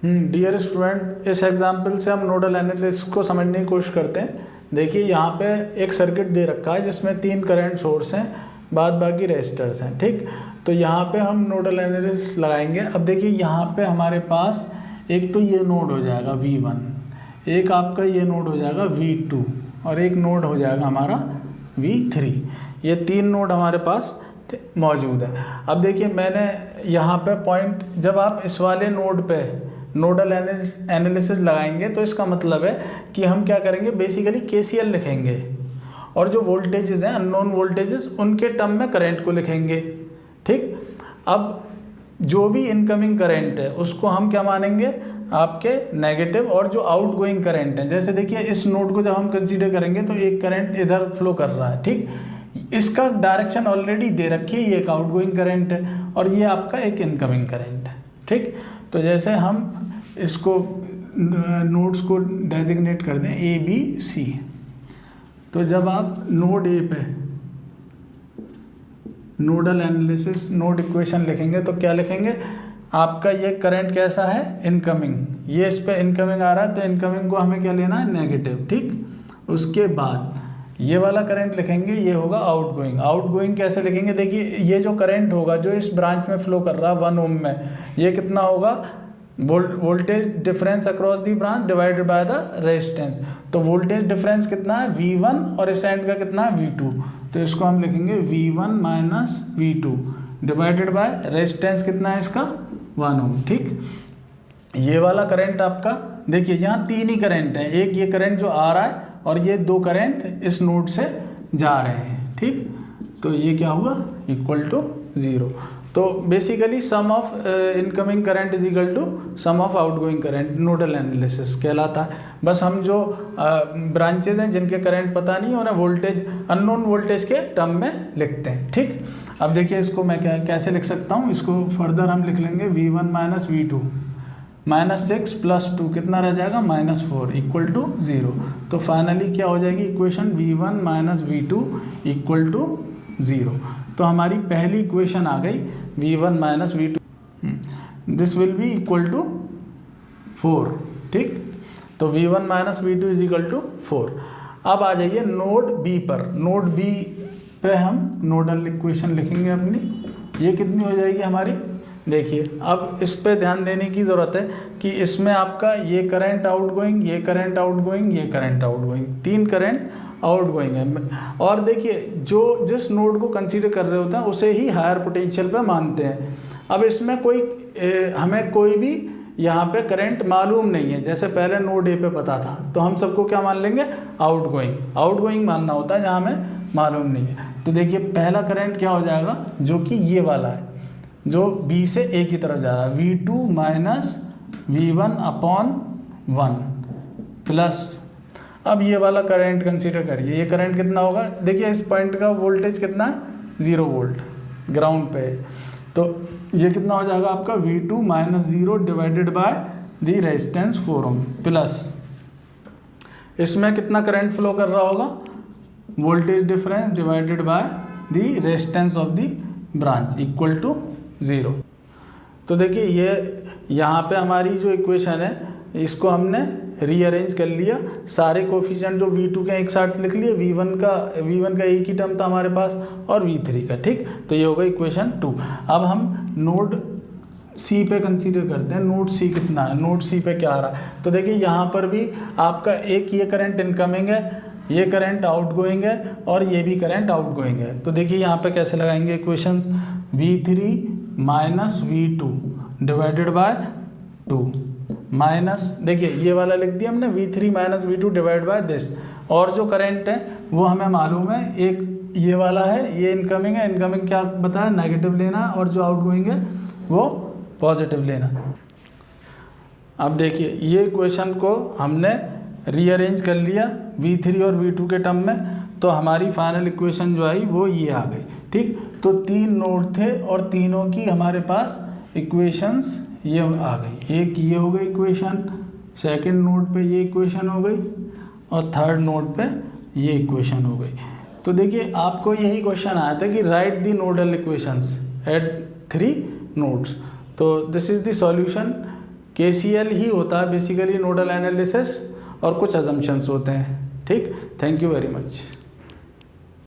Dear student, इस example से हम नोडल एनालिसिस को समझने की कोशिश करते हैं। देखिए यहाँ पे एक सर्किट दे रखा है जिसमें 3 करंट सोर्स हैं, बाद बाकी रेजिस्टर्स हैं। ठीक, तो यहाँ पे हम नोडल एनालिसिस लगाएंगे। अब देखिए यहाँ पे हमारे पास एक तो ये नोड हो जाएगा V1, एक आपका ये नोड हो जाएगा V2 और एक नोड हो जाएगा हमारा V3। ये 3 नोड हमारे पास मौजूद है। अब देखिए मैंने यहाँ पे पॉइंट, जब आप इस वाले नोड पे नोडल एनालिसिस लगाएंगे तो इसका मतलब है कि हम क्या करेंगे, बेसिकली KCL लिखेंगे और जो वोल्टेजेस हैं, अननोन वोल्टेजेस, उनके टर्म में करंट को लिखेंगे। ठीक, अब जो भी इनकमिंग करंट है उसको हम क्या मानेंगे, आपके नेगेटिव, और जो आउटगोइंग करंट है, जैसे देखिए इस नोड को जब हम कंसीडर करेंगे तो एक करंट इधर फ्लो कर रहा है। ठीक, इसका डायरेक्शन ऑलरेडी दे रखी है, ये एक आउटगोइंग करंट है और ये आपका एक इनकमिंग करंट है। ठीक, तो जैसे हम इसको नोड्स को डेजिग्नेट कर दें ABC, तो जब आप नोड A पे नोडल एनालिसिस नोड इक्वेशन लिखेंगे तो क्या लिखेंगे, आपका ये करंट कैसा है, इनकमिंग, ये इस पे इनकमिंग आ रहा है तो इनकमिंग को हमें क्या लेना है, नेगेटिव। ठीक, उसके बाद ये वाला करंट लिखेंगे, ये होगा आउटगोइंग। आउटगोइंग कैसे लिखेंगे, देखिए ये जो करंट होगा जो इस ब्रांच में फ्लो कर रहा है 1 ओम में, ये कितना होगा, voltage difference across the branch divided by the resistance. तो वोल्टेज डिफरेंस कितना है, V1, और इस एंड का कितना है, V2। तो इसको हम लिखेंगे V1 minus V2 divided by resistance कितना है इसका, 1 ओम। ठीक, ये वाला करंट आपका, देखिए यहाँ 3 ही करंट हैं, एक ये करंट जो आ रहा है और ये 2 करंट इस नोड से जा रहे हैं। ठीक, तो ये क्या हुआ, इक्वल टू 0। तो basically sum of incoming current is equal to sum of outgoing current, nodal analysis कहलाता है। बस हम जो ब्रांचेज हैं जिनके करंट पता नहीं, उन्हें वोल्टेज, अननोन वोल्टेज के टर्म में लिखते हैं। ठीक, अब देखिए इसको मैं कैसे लिख सकता हूँ, इसको फर्दर हम लिख लेंगे V1 माइनस V2 -6 + 2 कितना रह जाएगा, -4 इक्वल टू 0। तो फाइनली क्या हो जाएगी equation, V1 minus V2 equal to 0। तो हमारी पहली इक्वेशन आ गई, V1 minus V2, this will be equal to 4। ठीक, तो V1 minus V2 is equal to 4। अब आ जाइए नोड B पर। नोड B पे हम नोडल इक्वेशन लिखेंगे अपनी, ये कितनी हो जाएगी हमारी, देखिए अब इस पे ध्यान देने की ज़रूरत है कि इसमें आपका ये करंट आउटगोइंग, ये करंट आउटगोइंग, ये करंट आउटगोइंग, 3 करंट आउटगोइंग है। और देखिए जो जिस नोड को कंसीडर कर रहे होते हैं उसे ही हायर पोटेंशियल पे मानते हैं। अब इसमें कोई हमें कोई भी यहाँ पे करंट मालूम नहीं है, जैसे पहले नोड A पे पता था, तो हम सबको क्या मान लेंगे, आउटगोइंग। आउटगोइंग मानना होता है जहाँ हमें मालूम नहीं है। तो देखिए पहला करंट क्या हो जाएगा, जो कि ये वाला है, जो B से A की तरफ जा रहा है, V2 माइनस V1/1 प्लस, अब ये वाला करंट कंसीडर करिए, ये करंट कितना होगा, देखिए इस पॉइंट का वोल्टेज कितना है, 0 वोल्ट ग्राउंड पे, तो ये कितना हो जाएगा आपका V2 minus 0 divided by the resistance 4 ohm plus, इसमें कितना करंट फ्लो कर रहा होगा, voltage difference divided by the resistance of the branch equal to 0। तो देखिए ये यहाँ पे हमारी जो इक्वेशन है इसको हमने रीअरेंज कर लिया, सारे कोफिशिएंट जो V2 के एक साथ लिख लिए, V1 का एक ही टर्म था हमारे पास और V3 का। ठीक, तो ये होगा इक्वेशन 2। अब हम नोड C पे कंसीडर करते हैं, नोड C कितना है, नोड C पे क्या आ रहा है। तो देखिए यहाँ पर भी आपका एक ये करंट इनकमिंग है, ये करंट आउटगोइंग है और ये भी करंट आउटगोइंग है। तो देखिए यहाँ पे कैसे लगाएंगे equations, V3 minus V2 divided by 2 minus, देखिए ये वाला लिख दिया हमने, V3 minus V2 divide by this, और जो करंट है वो हमें मालूम है, एक ये वाला है, ये इनकमिंग है, इनकमिंग क्या बताया, नेगेटिव लेना, और जो आउटगोइंग है वो पॉजिटिव लेना। अब देखिए ये इक्वेशन को हमने रीअरेंज कर लिया V3 और V2 के टर्म में, तो हमारी फाइनल इक्वेशन जो आई वो ये आ गई। ठीक, तो 3 नोड थे और तीनों की हमारे पास इक्वेशंस ये आ गई, एक ये हो गई इक्वेशन, सेकंड नोड पे ये इक्वेशन हो गई और थर्ड नोड पे ये इक्वेशन हो गई। तो देखिए आपको यही क्वेश्चन आया था कि write the nodal equations at 3 nodes. तो this is the solution KCL ही होता है बेसिकली नोडल एनालिसिस, और कुछ अजम्पशंस होते हैं। ठीक, थैंक यू वेरी मच।